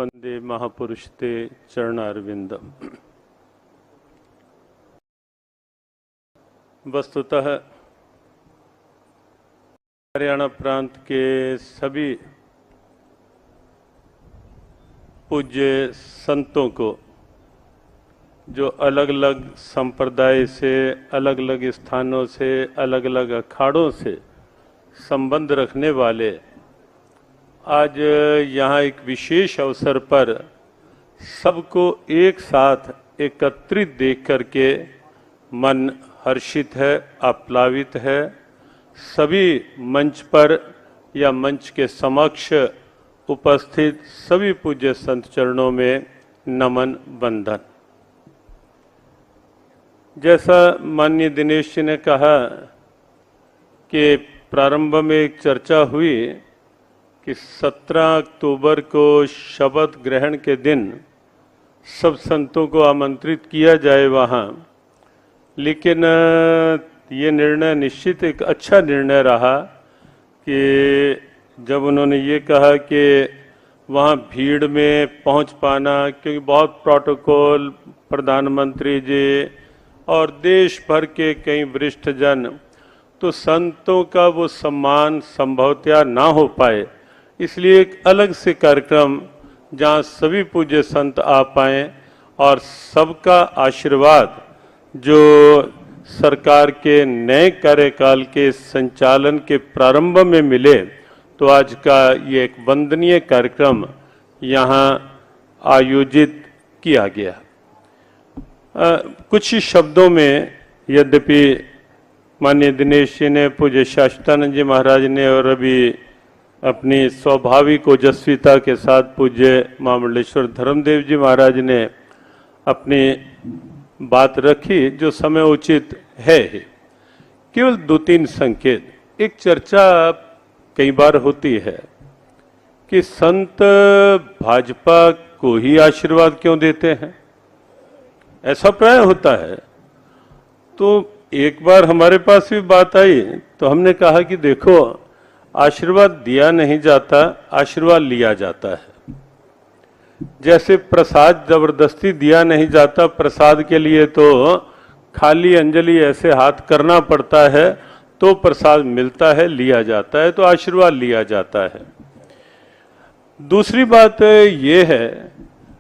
वंदे महापुरुष ते चरणारविंद। वस्तुतः हरियाणा प्रांत के सभी पूज्य संतों को, जो अलग अलग संप्रदाय से, अलग अलग स्थानों से, अलग अलग अखाड़ों से संबंध रखने वाले, आज यहाँ एक विशेष अवसर पर सबको एक साथ एकत्रित देख करके मन हर्षित है, आप्लावित है। सभी मंच पर या मंच के समक्ष उपस्थित सभी पूज्य संत चरणों में नमन वंदन। जैसा माननीय दिनेश जी ने कहा कि प्रारंभ में एक चर्चा हुई कि 17 अक्टूबर को शपथ ग्रहण के दिन सब संतों को आमंत्रित किया जाए वहाँ, लेकिन ये निर्णय निश्चित एक अच्छा निर्णय रहा कि जब उन्होंने ये कहा कि वहाँ भीड़ में पहुँच पाना, क्योंकि बहुत प्रोटोकॉल, प्रधानमंत्री जी और देश भर के कई वरिष्ठ जन, तो संतों का वो सम्मान संभवतः ना हो पाए, इसलिए एक अलग से कार्यक्रम जहाँ सभी पूज्य संत आ पाएँ और सबका आशीर्वाद जो सरकार के नए कार्यकाल के संचालन के प्रारंभ में मिले, तो आज का ये एक वंदनीय कार्यक्रम यहाँ आयोजित किया गया। कुछ ही शब्दों में, यद्यपि माननीय दिनेश जी ने, पूज्य शाश्वतानंद जी महाराज ने और अभी अपनी स्वाभाविक ओजस्विता के साथ पूज्य महामंडलेश्वर धर्मदेव जी महाराज ने अपनी बात रखी, जो समय उचित है ही। केवल 2-3 संकेत। एक चर्चा कई बार होती है कि संत भाजपा को ही आशीर्वाद क्यों देते हैं, ऐसा प्राय होता है। तो एक बार हमारे पास भी बात आई तो हमने कहा कि देखो, आशीर्वाद दिया नहीं जाता, आशीर्वाद लिया जाता है। जैसे प्रसाद जबरदस्ती दिया नहीं जाता, प्रसाद के लिए तो खाली अंजलि ऐसे हाथ करना पड़ता है तो प्रसाद मिलता है, लिया जाता है, तो आशीर्वाद लिया जाता है। दूसरी बात ये है,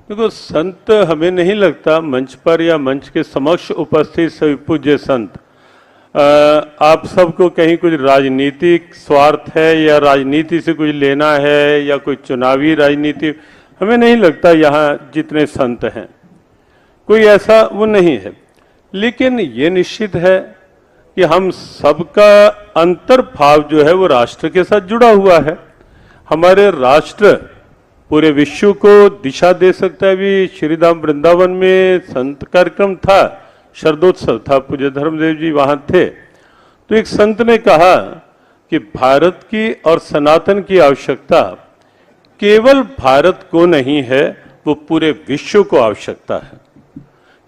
देखो संत, हमें नहीं लगता मंच पर या मंच के समक्ष उपस्थित सभी पूज्य संत, आप सबको कहीं कुछ राजनीतिक स्वार्थ है या राजनीति से कुछ लेना है या कोई चुनावी राजनीति, हमें नहीं लगता यहाँ जितने संत हैं कोई ऐसा वो नहीं है। लेकिन ये निश्चित है कि हम सबका अंतर्भाव जो है वो राष्ट्र के साथ जुड़ा हुआ है। हमारे राष्ट्र पूरे विश्व को दिशा दे सकता है। अभी श्रीधाम वृंदावन में संत कार्यक्रम था, शरदोत्सव था, पूज्य धर्मदेव जी वहां थे, तो एक संत ने कहा कि भारत की और सनातन की आवश्यकता केवल भारत को नहीं है, वो पूरे विश्व को आवश्यकता है।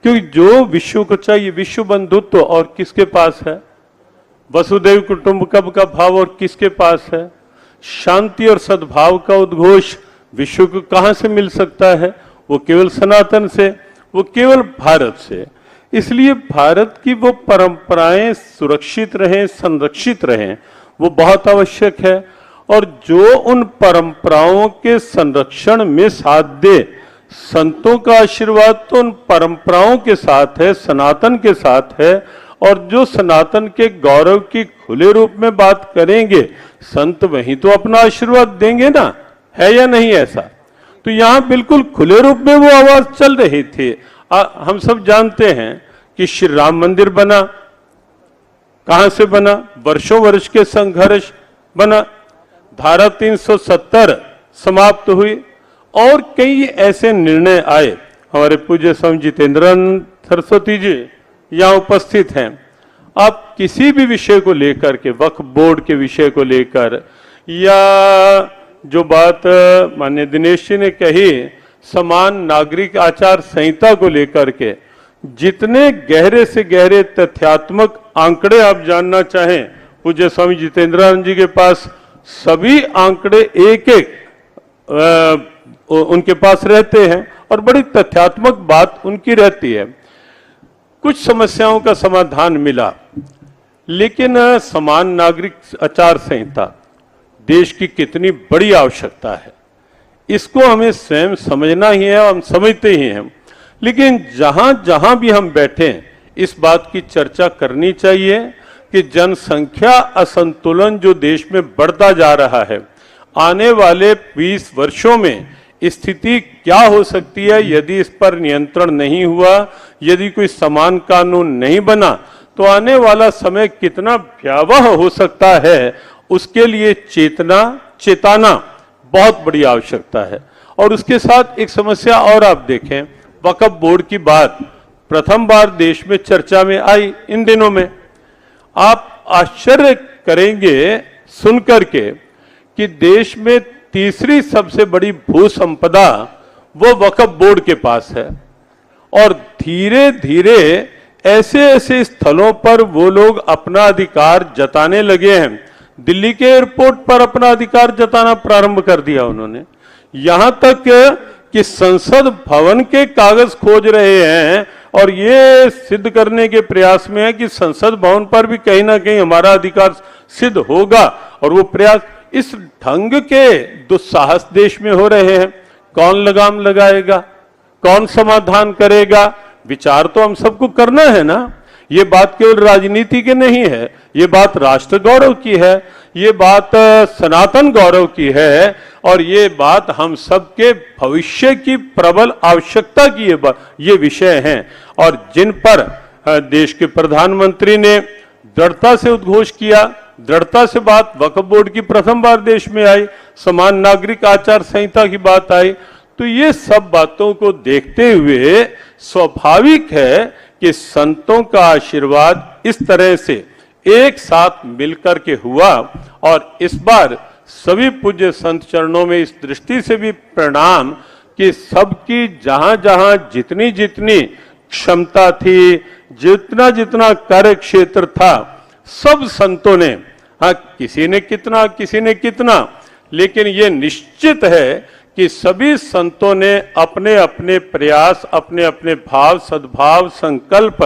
क्योंकि जो विश्व को चाहिए, विश्व बंधुत्व और किसके पास है, वसुदैव कुटुंबकम का भाव और किसके पास है, शांति और सद्भाव का उद्घोष विश्व को कहां से मिल सकता है, वो केवल सनातन से, वो केवल भारत से। इसलिए भारत की वो परंपराएं सुरक्षित रहें, संरक्षित रहें, वो बहुत आवश्यक है। और जो उन परंपराओं के संरक्षण में साथ दे, संतों का आशीर्वाद तो उन परंपराओं के साथ है, सनातन के साथ है। और जो सनातन के गौरव की खुले रूप में बात करेंगे, संत वहीं तो अपना आशीर्वाद देंगे ना, है या नहीं ऐसा? तो यहाँ बिल्कुल खुले रूप में वो आवाज चल रही थी। हम सब जानते हैं कि श्री राम मंदिर बना, कहां से बना? वर्षों वर्ष के संघर्ष बना। धारा 370 समाप्त हुई और कई ऐसे निर्णय आए। हमारे पूज्य स्वामी जितेंद्रानंद सरस्वती जी यहाँ उपस्थित हैं। आप किसी भी विषय को लेकर के, वक्फ बोर्ड के विषय को लेकर, या जो बात माननीय दिनेश जी ने कही समान नागरिक आचार संहिता को लेकर के, जितने गहरे से गहरे तथ्यात्मक आंकड़े आप जानना चाहें, पूज्य स्वामी जितेंद्रानंद जी के पास सभी आंकड़े एक एक उनके पास रहते हैं और बड़ी तथ्यात्मक बात उनकी रहती है। कुछ समस्याओं का समाधान मिला, लेकिन समान नागरिक आचार संहिता देश की कितनी बड़ी आवश्यकता है, इसको हमें स्वयं समझना ही है, हम समझते ही हैं। लेकिन जहां जहां भी हम बैठे इस बात की चर्चा करनी चाहिए कि जनसंख्या असंतुलन जो देश में बढ़ता जा रहा है, आने वाले 20 वर्षों में स्थिति क्या हो सकती है यदि इस पर नियंत्रण नहीं हुआ, यदि कोई समान कानून नहीं बना, तो आने वाला समय कितना भयावह हो सकता है, उसके लिए चेताना बहुत बड़ी आवश्यकता है। और उसके साथ एक समस्या और आप देखें, वक्फ बोर्ड की बात प्रथम बार देश में चर्चा में आई इन दिनों में। आप आश्चर्य करेंगे सुनकर के कि देश में तीसरी सबसे बड़ी भू संपदा वो वक्फ बोर्ड के पास है, और धीरे धीरे ऐसे ऐसे स्थलों पर वो लोग अपना अधिकार जताने लगे हैं। दिल्ली के एयरपोर्ट पर अपना अधिकार जताना प्रारंभ कर दिया उन्होंने, यहां तक कि संसद भवन के कागज खोज रहे हैं और ये सिद्ध करने के प्रयास में है कि संसद भवन पर भी कहीं ना कहीं हमारा अधिकार सिद्ध होगा। और वो प्रयास इस ढंग के दुस्साहस देश में हो रहे हैं। कौन लगाम लगाएगा, कौन समाधान करेगा? विचार तो हम सबको करना है ना। ये बात केवल राजनीति की नहीं है, ये बात राष्ट्र गौरव की है, ये बात सनातन गौरव की है, और ये बात हम सबके भविष्य की प्रबल आवश्यकता की ये विषय हैं, और जिन पर देश के प्रधानमंत्री ने दृढ़ता से उद्घोष किया, दृढ़ता से बात वक्फ बोर्ड की प्रथम बार देश में आई, समान नागरिक आचार संहिता की बात आई, तो ये सब बातों को देखते हुए स्वाभाविक है कि संतों का आशीर्वाद इस तरह से एक साथ मिलकर के हुआ। और इस बार सभी पूज्य संत चरणों में इस दृष्टि से भी प्रणाम कि सबकी जहां जहां जितनी जितनी क्षमता थी, जितना जितना कार्य क्षेत्र था, सब संतों ने, हाँ किसी ने कितना, लेकिन ये निश्चित है कि सभी संतों ने अपने अपने प्रयास, अपने अपने भाव, सद्भाव, संकल्प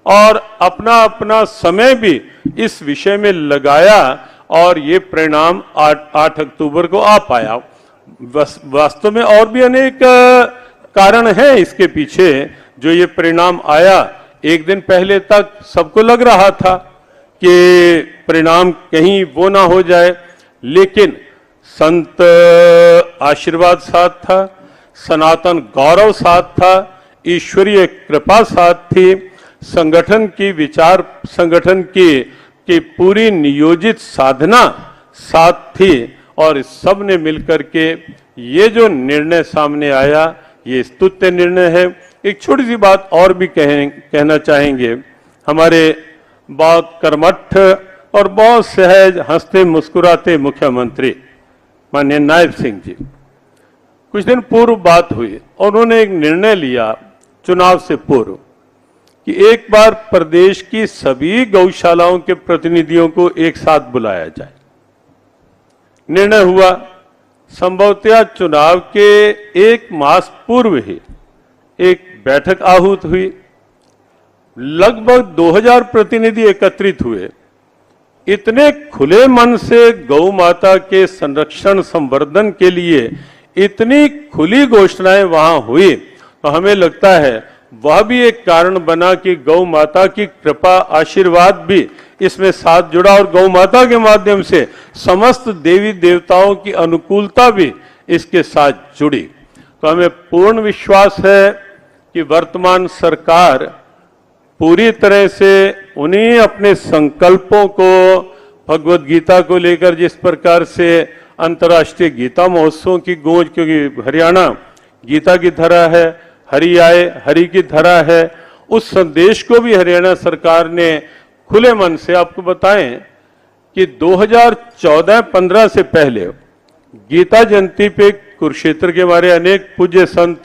और अपना अपना समय भी इस विषय में लगाया, और ये परिणाम 8 अक्टूबर को आ पाया। वास्तव में और भी अनेक कारण हैं इसके पीछे जो ये परिणाम आया। एक दिन पहले तक सबको लग रहा था कि परिणाम कहीं वो ना हो जाए, लेकिन संत आशीर्वाद साथ था, सनातन गौरव साथ था, ईश्वरीय कृपा साथ थी, संगठन की पूरी नियोजित साधना साथ थी, और सब ने मिलकर के ये जो निर्णय सामने आया, ये स्तुत्य निर्णय है। एक छोटी सी बात और भी कहना चाहेंगे। हमारे बहुत कर्मठ और बहुत सहज हंसते मुस्कुराते मुख्यमंत्री माननीय नायब सिंह जी, कुछ दिन पूर्व बात हुई और उन्होंने एक निर्णय लिया चुनाव से पूर्व कि एक बार प्रदेश की सभी गौशालाओं के प्रतिनिधियों को एक साथ बुलाया जाए। निर्णय हुआ, संभवतः चुनाव के 1 मास पूर्व ही एक बैठक आहूत हुई, लगभग 2000 प्रतिनिधि एकत्रित हुए। इतने खुले मन से गौ माता के संरक्षण संवर्धन के लिए इतनी खुली घोषणाएं वहां हुई, तो हमें लगता है वह भी एक कारण बना कि गौ माता की कृपा आशीर्वाद भी इसमें साथ जुड़ा, और गौ माता के माध्यम से समस्त देवी देवताओं की अनुकूलता भी इसके साथ जुड़ी। तो हमें पूर्ण विश्वास है कि वर्तमान सरकार पूरी तरह से उन्हीं अपने संकल्पों को, भगवत गीता को लेकर जिस प्रकार से अंतर्राष्ट्रीय गीता महोत्सव की गूंज, क्योंकि हरियाणा गीता की धरा है, हरि आए हरि की धरा है, उस संदेश को भी हरियाणा सरकार ने खुले मन से, आपको बताएं कि 2014-15 से पहले गीता जयंती पे कुरुक्षेत्र के हमारे अनेक पूज्य संत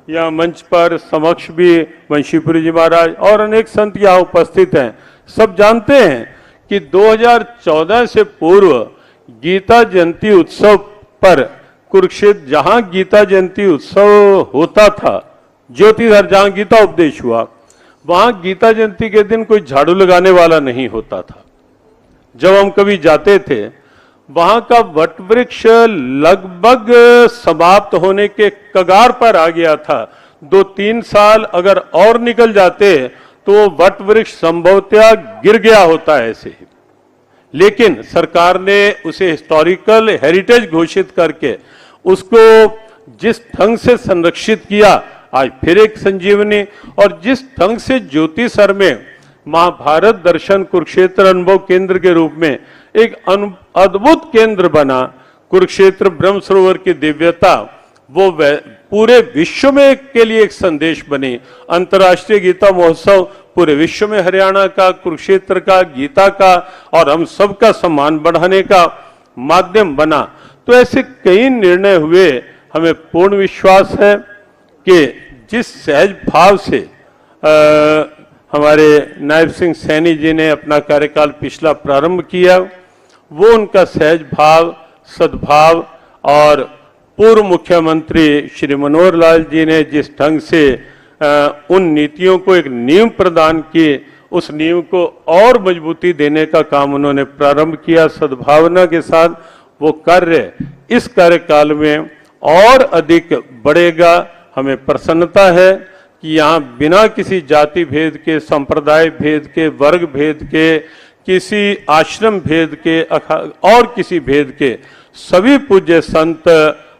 या मंच पर समक्ष भी वंशीपुरी जी महाराज और अनेक संत यहाँ उपस्थित हैं, सब जानते हैं कि 2014 से पूर्व गीता जयंती उत्सव पर कुरुक्षेत्र जहां गीता जयंती उत्सव होता था, ज्योतिधर जहां गीता उपदेश हुआ, वहां गीता जयंती के दिन कोई झाड़ू लगाने वाला नहीं होता था। जब हम कभी जाते थे, वहां का वट वृक्ष लगभग समाप्त होने के कगार पर आ गया था। 2-3 साल अगर और निकल जाते तो वट वृक्ष संभवतः गिर गया होता है ऐसे ही। लेकिन सरकार ने उसे हिस्टोरिकल हेरिटेज घोषित करके उसको जिस ढंग से संरक्षित किया, आज फिर एक संजीवनी, और जिस ढंग से ज्योति सर में महाभारत दर्शन कुरुक्षेत्र अनुभव केंद्र के रूप में एक अद्भुत केंद्र बना, कुरुक्षेत्र ब्रह्म सरोवर की दिव्यता वो पूरे विश्व में के लिए एक संदेश बनी। अंतर्राष्ट्रीय गीता महोत्सव पूरे विश्व में हरियाणा का, कुरुक्षेत्र का, गीता का और हम सब का सम्मान बढ़ाने का माध्यम बना। तो ऐसे कई निर्णय हुए। हमें पूर्ण विश्वास है कि जिस सहज भाव से हमारे नायब सिंह सैनी जी ने अपना कार्यकाल पिछला प्रारंभ किया, वो उनका सहज भाव, सद्भाव और पूर्व मुख्यमंत्री श्री मनोहर लाल जी ने जिस ढंग से उन नीतियों को एक नींव प्रदान की, उस नींव को और मजबूती देने का काम उन्होंने प्रारंभ किया। सद्भावना के साथ वो कार्य इस कार्यकाल में और अधिक बढ़ेगा। हमें प्रसन्नता है कि यहाँ बिना किसी जाति भेद के, संप्रदाय भेद के, वर्ग भेद के, किसी आश्रम भेद के और किसी भेद के सभी पूज्य संत,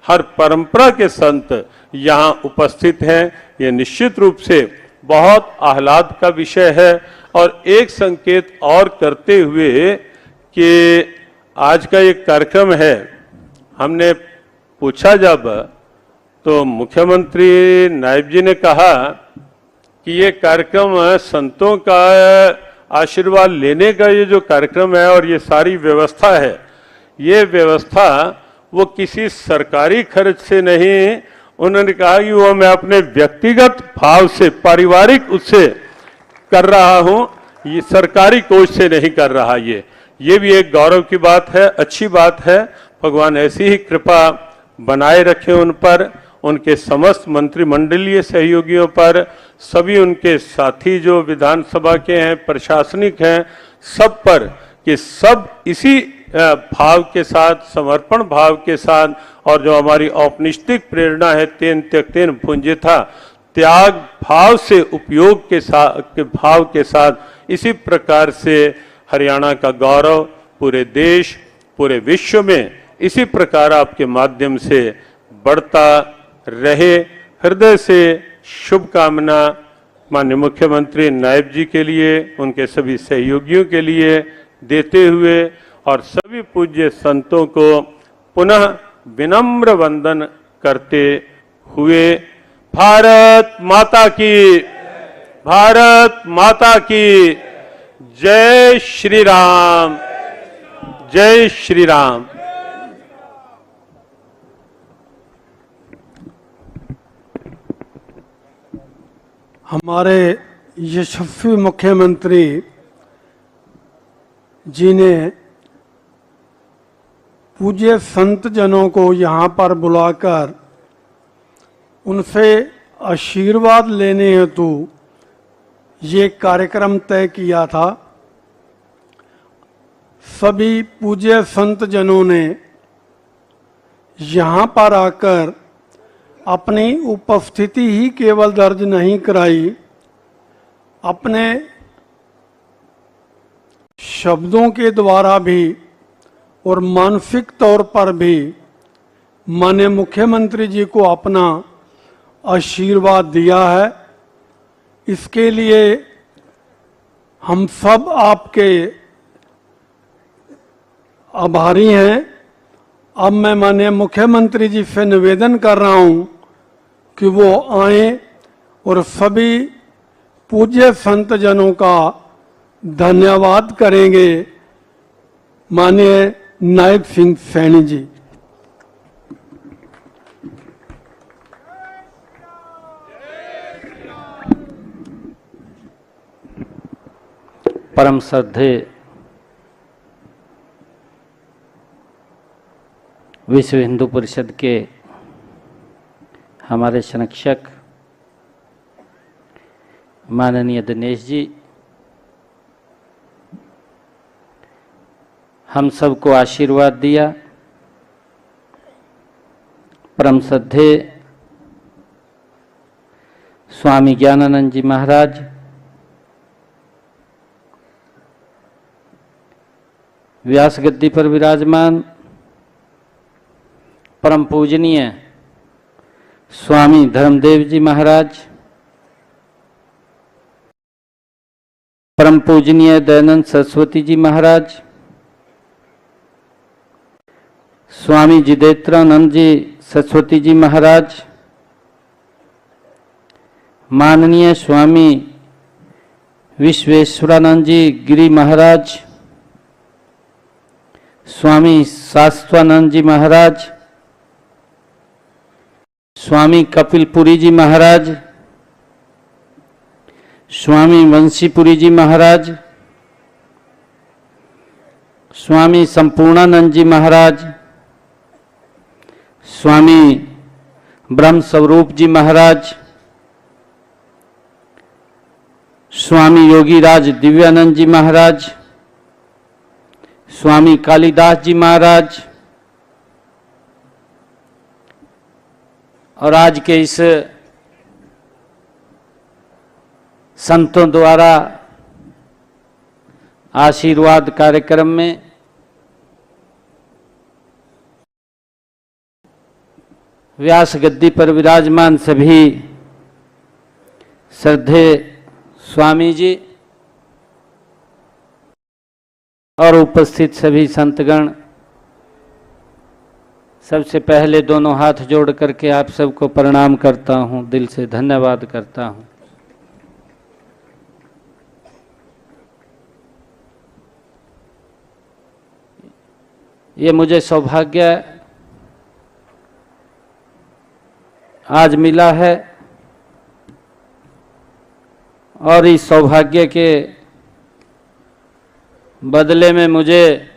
हर परंपरा के संत यहाँ उपस्थित हैं। ये निश्चित रूप से बहुत आह्लाद का विषय है। और एक संकेत और करते हुए कि आज का ये कार्यक्रम है, हमने पूछा जब, तो मुख्यमंत्री नायब जी ने कहा कि ये कार्यक्रम संतों का आशीर्वाद लेने का ये जो कार्यक्रम है और ये सारी व्यवस्था है, ये व्यवस्था वो किसी सरकारी खर्च से नहीं, उन्होंने कहा कि वो मैं अपने व्यक्तिगत भाव से, पारिवारिक उससे कर रहा हूं, ये सरकारी कोष से नहीं कर रहा। ये भी एक गौरव की बात है, अच्छी बात है। भगवान ऐसी ही कृपा बनाए रखे उन पर, उनके समस्त मंत्रिमंडलीय सहयोगियों पर, सभी उनके साथी जो विधानसभा के हैं, प्रशासनिक हैं, सब पर, कि सब इसी भाव के साथ, समर्पण भाव के साथ, और जो हमारी औपनिषदिक प्रेरणा है, तेन त्यक्तेन भुंजिथा, त्याग भाव से, उपयोग के साथ, के भाव के साथ इसी प्रकार से हरियाणा का गौरव पूरे देश, पूरे विश्व में इसी प्रकार आपके माध्यम से बढ़ता रहे। हृदय से शुभकामना माननीय मुख्यमंत्री नायब जी के लिए, उनके सभी सहयोगियों के लिए देते हुए और सभी पूज्य संतों को पुनः विनम्र वंदन करते हुए, भारत माता की, भारत माता की जय श्री राम, जय श्री राम। हमारे यशस्वी मुख्यमंत्री जी ने पूज्य संत जनों को यहाँ पर बुलाकर उनसे आशीर्वाद लेने हेतु ये कार्यक्रम तय किया था। सभी पूज्य संत जनों ने यहाँ पर आकर अपनी उपस्थिति ही केवल दर्ज नहीं कराई, अपने शब्दों के द्वारा भी और मानसिक तौर पर भी माननीय मुख्यमंत्री जी को अपना आशीर्वाद दिया है। इसके लिए हम सब आपके आभारी हैं। अब मैं माननीय मुख्यमंत्री जी से निवेदन कर रहा हूं कि वो आए और सभी पूज्य संत जनों का धन्यवाद करेंगे। माननीय नायब सिंह सैनी जी। परम श्रद्धेय विश्व हिंदू परिषद के हमारे संरक्षक माननीय दिनेश जी, हम सबको आशीर्वाद दिया। परम श्रद्धेय स्वामी ज्ञानानंद जी महाराज, व्यास गद्दी पर विराजमान परम पूजनीय स्वामी धर्मदेव जी महाराज, परम पूजनीय दयानंद सरस्वती जी महाराज, स्वामी जिदेत्रानंद जी सरस्वती जी महाराज, माननीय स्वामी विश्वेश्वरानंद जी गिरी महाराज, स्वामी शास्त्रानंद जी महाराज, स्वामी कपिलपुरी जी महाराज, स्वामी वंशीपुरी जी महाराज, स्वामी संपूर्णानंद जी महाराज, स्वामी ब्रह्म स्वरूप जी महाराज, स्वामी योगीराज दिव्यानंद जी महाराज, स्वामी कालिदास जी महाराज, और आज के इस संतों द्वारा आशीर्वाद कार्यक्रम में व्यास गद्दी पर विराजमान सभी श्रद्धेय स्वामी जी और उपस्थित सभी संतगण, सबसे पहले दोनों हाथ जोड़ करके आप सबको प्रणाम करता हूं, दिल से धन्यवाद करता हूं। ये मुझे सौभाग्य आज मिला है और इस सौभाग्य के बदले में मुझे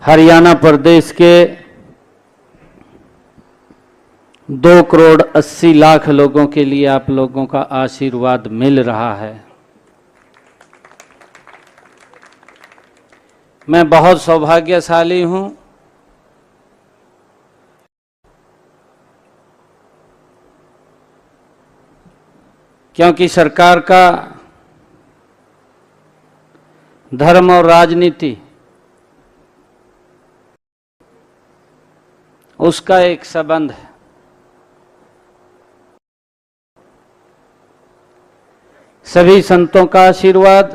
हरियाणा प्रदेश के 2,80,00,000 लोगों के लिए आप लोगों का आशीर्वाद मिल रहा है। मैं बहुत सौभाग्यशाली हूं क्योंकि सरकार का धर्म और राजनीति उसका एक संबंध है। सभी संतों का आशीर्वाद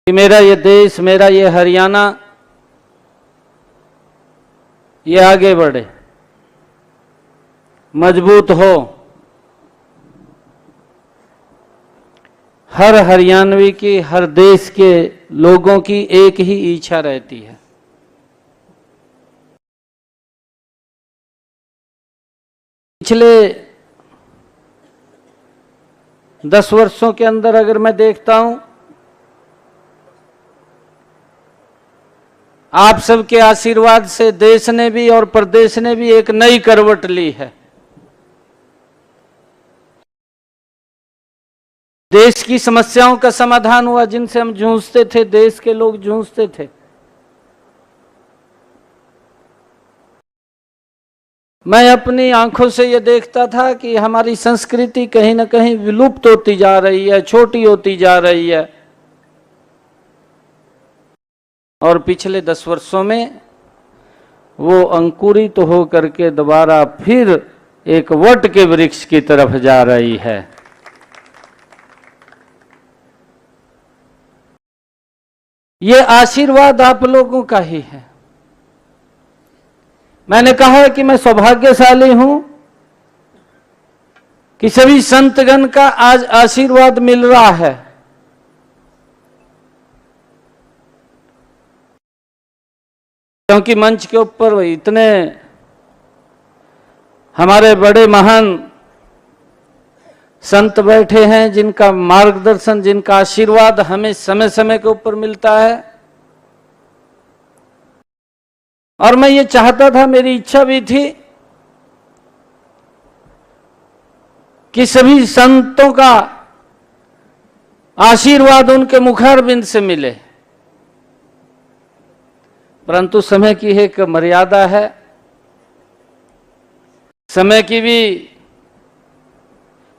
कि मेरा ये देश, मेरा ये हरियाणा, ये आगे बढ़े, मजबूत हो। हर हरियाणवी की, हर देश के लोगों की एक ही इच्छा रहती है, पिछले 10 वर्षों के अंदर अगर मैं देखता हूं, आप सबके आशीर्वाद से देश ने भी और प्रदेश ने भी एक नई करवट ली है। देश की समस्याओं का समाधान हुआ, जिनसे हम जूझते थे, देश के लोग जूझते थे। मैं अपनी आंखों से ये देखता था कि हमारी संस्कृति कहीं ना कहीं विलुप्त होती जा रही है, छोटी होती जा रही है। और पिछले 10 वर्षों में वो अंकुरित हो करके दोबारा फिर एक वट के वृक्ष की तरफ जा रही है। ये आशीर्वाद आप लोगों का ही है। मैंने कहा है कि मैं सौभाग्यशाली हूं कि सभी संतगण का आज आशीर्वाद मिल रहा है। क्योंकि मंच के ऊपर इतने हमारे बड़े महान संत बैठे हैं, जिनका मार्गदर्शन, जिनका आशीर्वाद हमें समय समय के ऊपर मिलता है। और मैं ये चाहता था, मेरी इच्छा भी थी कि सभी संतों का आशीर्वाद उनके मुखारबिंद से मिले, परंतु समय की एक मर्यादा है, समय की भी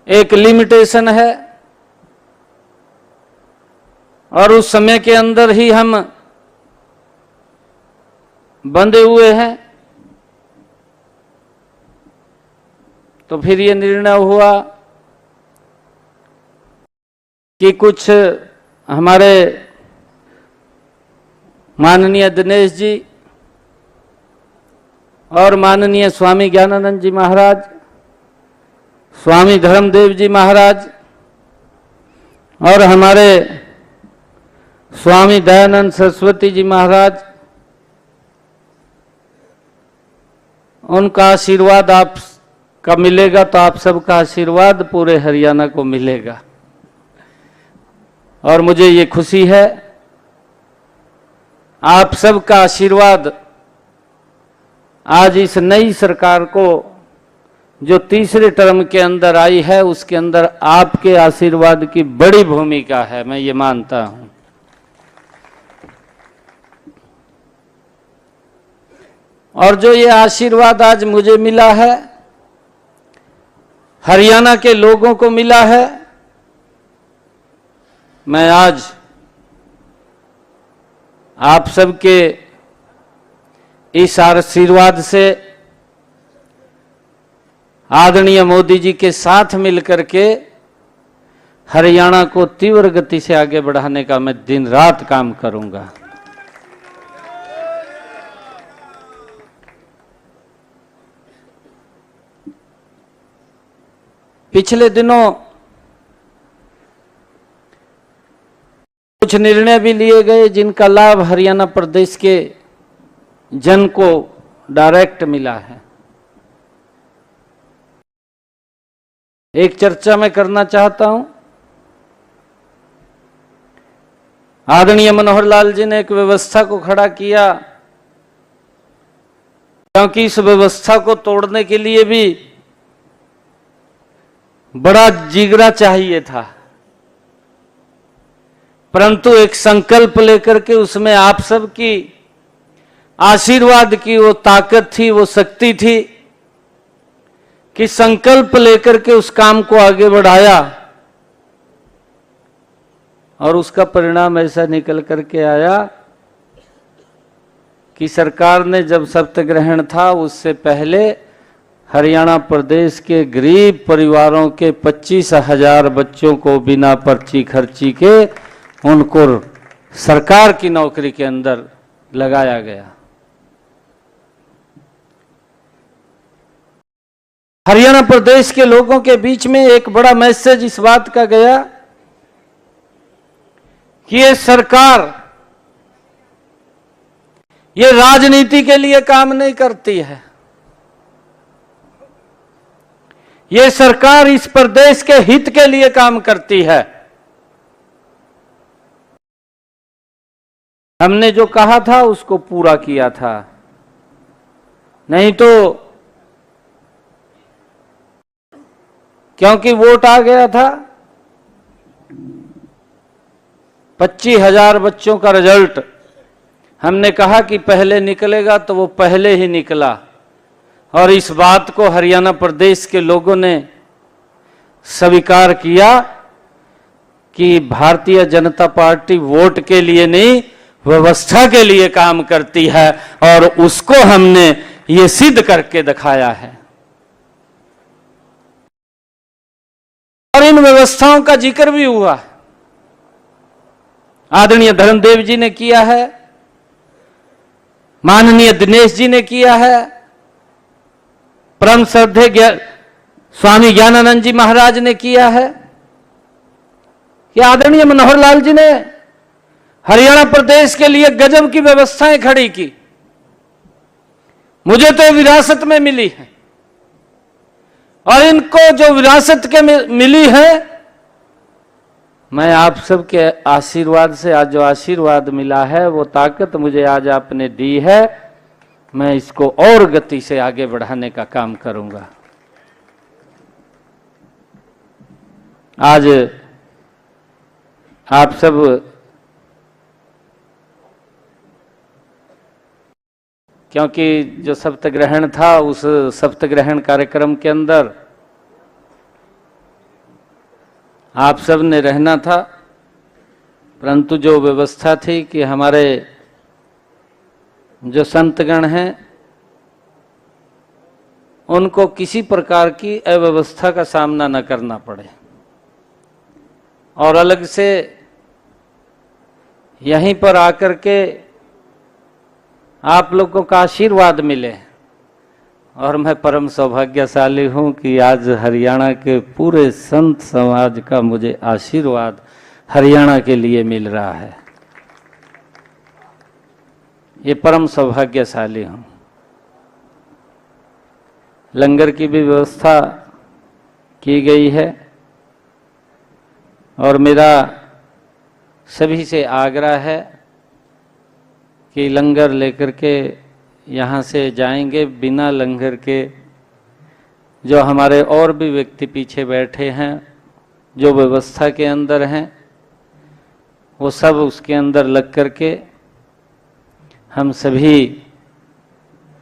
एक लिमिटेशन है, और उस समय के अंदर ही हम बंधे हुए हैं। तो फिर ये निर्णय हुआ कि कुछ हमारे माननीय दिनेश जी और माननीय स्वामी ज्ञानानंद जी महाराज, स्वामी धर्मदेव जी महाराज और हमारे स्वामी दयानंद सरस्वती जी महाराज, उनका आशीर्वाद आप का मिलेगा तो आप सबका आशीर्वाद पूरे हरियाणा को मिलेगा। और मुझे ये खुशी है, आप सबका आशीर्वाद आज इस नई सरकार को जो तीसरे टर्म के अंदर आई है, उसके अंदर आपके आशीर्वाद की बड़ी भूमिका है, मैं ये मानता हूं। और जो ये आशीर्वाद आज मुझे मिला है, हरियाणा के लोगों को मिला है, मैं आज आप सबके इस आशीर्वाद से आदरणीय मोदी जी के साथ मिलकर के हरियाणा को तीव्र गति से आगे बढ़ाने का मैं दिन रात काम करूंगा। पिछले दिनों कुछ निर्णय भी लिए गए जिनका लाभ हरियाणा प्रदेश के जन को डायरेक्ट मिला है। एक चर्चा मैं करना चाहता हूं। आदरणीय मनोहर लाल जी ने एक व्यवस्था को खड़ा किया, क्योंकि इस व्यवस्था को तोड़ने के लिए भी बड़ा जिगरा चाहिए था, परंतु एक संकल्प लेकर के उसमें आप सबकी आशीर्वाद की वो ताकत थी, वो शक्ति थी कि संकल्प लेकर के उस काम को आगे बढ़ाया, और उसका परिणाम ऐसा निकल करके आया कि सरकार ने जब सप्तग्रहण था उससे पहले हरियाणा प्रदेश के गरीब परिवारों के 25,000 बच्चों को बिना पर्ची खर्ची के उनको सरकार की नौकरी के अंदर लगाया गया। हरियाणा प्रदेश के लोगों के बीच में एक बड़ा मैसेज इस बात का गया कि ये सरकार ये राजनीति के लिए काम नहीं करती है, ये सरकार इस प्रदेश के हित के लिए काम करती है। हमने जो कहा था उसको पूरा किया था, नहीं तो क्योंकि वोट आ गया था, 25,000 बच्चों का रिजल्ट हमने कहा कि पहले निकलेगा, तो वो पहले ही निकला। और इस बात को हरियाणा प्रदेश के लोगों ने स्वीकार किया कि भारतीय जनता पार्टी वोट के लिए नहीं, व्यवस्था के लिए काम करती है, और उसको हमने ये सिद्ध करके दिखाया है। और इन व्यवस्थाओं का जिक्र भी हुआ, आदरणीय धर्मदेव जी ने किया है, माननीय दिनेश जी ने किया है, परम श्रद्धेय स्वामी ज्ञानानंद जी महाराज ने किया है, कि आदरणीय मनोहर लाल जी ने हरियाणा प्रदेश के लिए गजब की व्यवस्थाएं खड़ी की। मुझे तो विरासत में मिली है, और इनको जो विरासत के मिली है, मैं आप सबके आशीर्वाद से आज जो आशीर्वाद मिला है, वो ताकत मुझे आज आपने दी है, मैं इसको और गति से आगे बढ़ाने का काम करूंगा। आज आप सब क्योंकि जो सप्तग्रहण था, उस सप्तग्रहण कार्यक्रम के अंदर आप सब ने रहना था, परंतु जो व्यवस्था थी कि हमारे जो संतगण हैं उनको किसी प्रकार की अव्यवस्था का सामना न करना पड़े और अलग से यहीं पर आकर के आप लोगों का आशीर्वाद मिले। और मैं परम सौभाग्यशाली हूं कि आज हरियाणा के पूरे संत समाज का मुझे आशीर्वाद हरियाणा के लिए मिल रहा है। ये परम सौभाग्यशाली हूं। लंगर की भी व्यवस्था की गई है और मेरा सभी से आग्रह है कि लंगर लेकर के यहाँ से जाएंगे। बिना लंगर के जो हमारे और भी व्यक्ति पीछे बैठे हैं, जो व्यवस्था के अंदर हैं, वो सब उसके अंदर लग करके हम सभी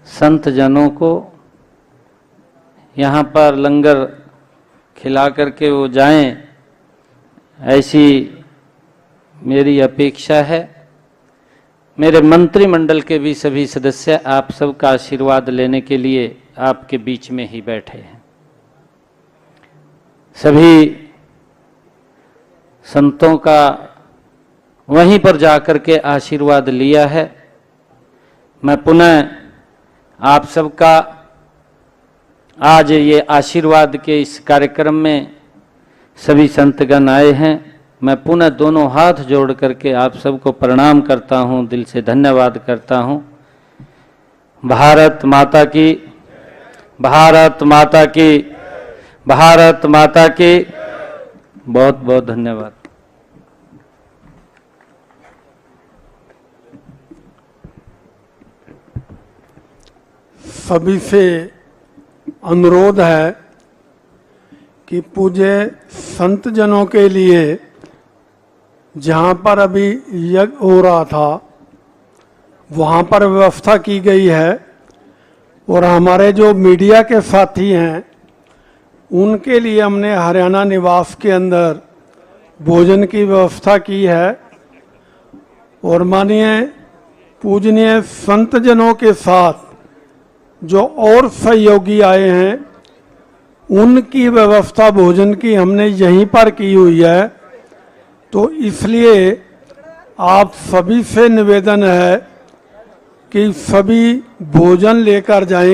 संत जनों को यहाँ पर लंगर खिला करके वो जाएं, ऐसी मेरी अपेक्षा है। मेरे मंत्रिमंडल के भी सभी सदस्य आप सबका आशीर्वाद लेने के लिए आपके बीच में ही बैठे हैं। सभी संतों का वहीं पर जाकर के आशीर्वाद लिया है। मैं पुनः आप सबका आज ये आशीर्वाद के इस कार्यक्रम में सभी संतगण आए हैं। मैं पुनः दोनों हाथ जोड़ करके आप सबको प्रणाम करता हूं, दिल से धन्यवाद करता हूं। भारत माता की, भारत माता की, भारत माता की। बहुत बहुत धन्यवाद। सभी से अनुरोध है कि पूज्य संत जनों के लिए जहाँ पर अभी यज्ञ हो रहा था वहाँ पर व्यवस्था की गई है और हमारे जो मीडिया के साथी हैं उनके लिए हमने हरियाणा निवास के अंदर भोजन की व्यवस्था की है। और माननीय पूजनीय संत जनों के साथ जो और सहयोगी आए हैं उनकी व्यवस्था भोजन की हमने यहीं पर की हुई है। तो इसलिए आप सभी से निवेदन है कि सभी भोजन लेकर जाएंगे।